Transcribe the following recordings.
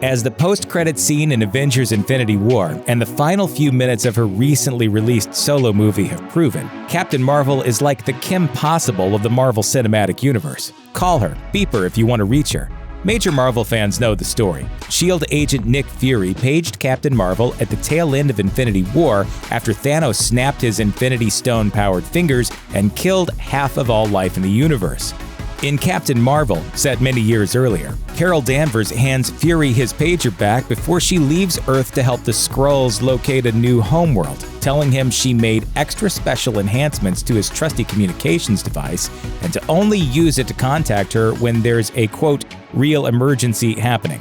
As the post-credit scene in Avengers Infinity War and the final few minutes of her recently released solo movie have proven, Captain Marvel is like the Kim Possible of the Marvel Cinematic Universe. Call her, beep her if you want to reach her. Major Marvel fans know the story. S.H.I.E.L.D. agent Nick Fury paged Captain Marvel at the tail end of Infinity War after Thanos snapped his Infinity Stone-powered fingers and killed half of all life in the universe. In Captain Marvel, set many years earlier, Carol Danvers hands Fury his pager back before she leaves Earth to help the Skrulls locate a new homeworld, telling him she made extra special enhancements to his trusty communications device and to only use it to contact her when there's a, quote, real emergency happening.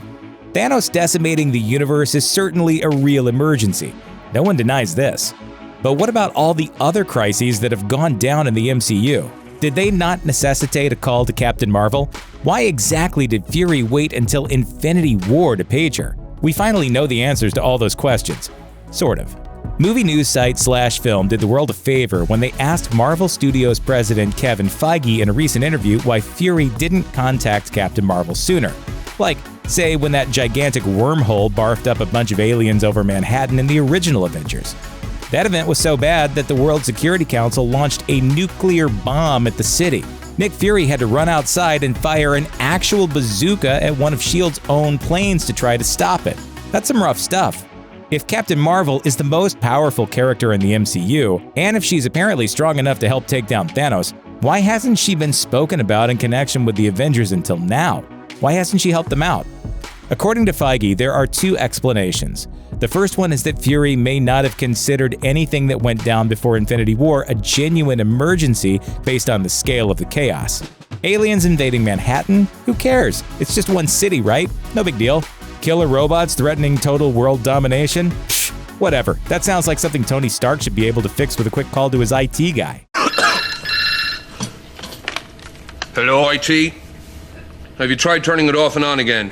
Thanos decimating the universe is certainly a real emergency. No one denies this. But what about all the other crises that have gone down in the MCU? Did they not necessitate a call to Captain Marvel? Why exactly did Fury wait until Infinity War to page her? We finally know the answers to all those questions. Sort of. Movie news site /Film did the world a favor when they asked Marvel Studios president Kevin Feige in a recent interview why Fury didn't contact Captain Marvel sooner. Like, say, when that gigantic wormhole barfed up a bunch of aliens over Manhattan in the original Avengers. That event was so bad that the World Security Council launched a nuclear bomb at the city. Nick Fury had to run outside and fire an actual bazooka at one of S.H.I.E.L.D.'s own planes to try to stop it. That's some rough stuff. If Captain Marvel is the most powerful character in the MCU, and if she's apparently strong enough to help take down Thanos, why hasn't she been spoken about in connection with the Avengers until now? Why hasn't she helped them out? According to Feige, there are two explanations. The first one is that Fury may not have considered anything that went down before Infinity War a genuine emergency based on the scale of the chaos. Aliens invading Manhattan? Who cares? It's just one city, right? No big deal. Killer robots threatening total world domination? Psh, whatever. That sounds like something Tony Stark should be able to fix with a quick call to his IT guy. Hello, IT? Have you tried turning it off and on again?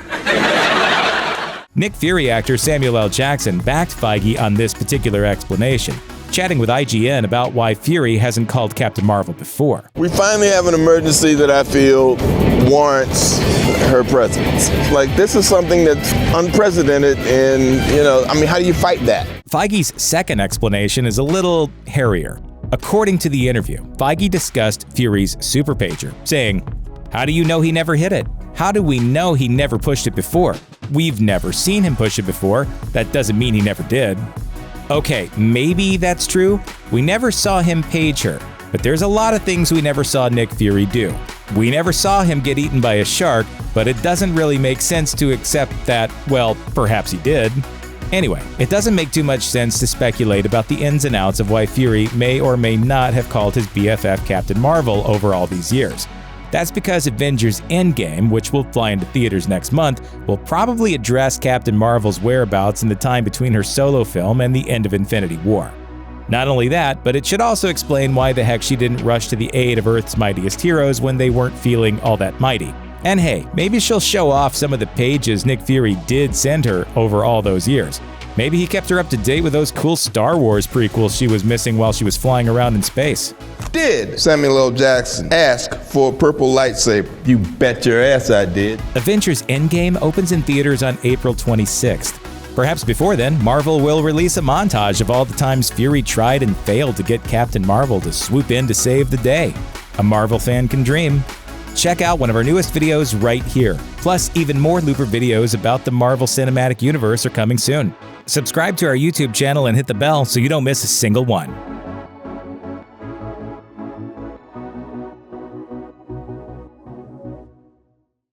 Nick Fury actor Samuel L. Jackson backed Feige on this particular explanation, chatting with IGN about why Fury hasn't called Captain Marvel before. We finally have an emergency that I feel warrants her presence. Like, this is something that's unprecedented and, how do you fight that? Feige's second explanation is a little hairier. According to the interview, Feige discussed Fury's super pager, saying, "How do you know he never hit it? How do we know he never pushed it before? We've never seen him push it before. That doesn't mean he never did." Okay, maybe that's true. We never saw him page her, but there's a lot of things we never saw Nick Fury do. We never saw him get eaten by a shark, but it doesn't really make sense to accept that, well, perhaps he did. Anyway, it doesn't make too much sense to speculate about the ins and outs of why Fury may or may not have called his BFF Captain Marvel over all these years. That's because Avengers Endgame, which will fly into theaters next month, will probably address Captain Marvel's whereabouts in the time between her solo film and the end of Infinity War. Not only that, but it should also explain why the heck she didn't rush to the aid of Earth's mightiest heroes when they weren't feeling all that mighty. And hey, maybe she'll show off some of the pages Nick Fury did send her over all those years. Maybe he kept her up to date with those cool Star Wars prequels she was missing while she was flying around in space. Did Samuel L. Jackson ask for a purple lightsaber? You bet your ass I did. Avengers Endgame opens in theaters on April 26th. Perhaps before then, Marvel will release a montage of all the times Fury tried and failed to get Captain Marvel to swoop in to save the day. A Marvel fan can dream. Check out one of our newest videos right here. Plus, even more Looper videos about the Marvel Cinematic Universe are coming soon. Subscribe to our YouTube channel and hit the bell so you don't miss a single one.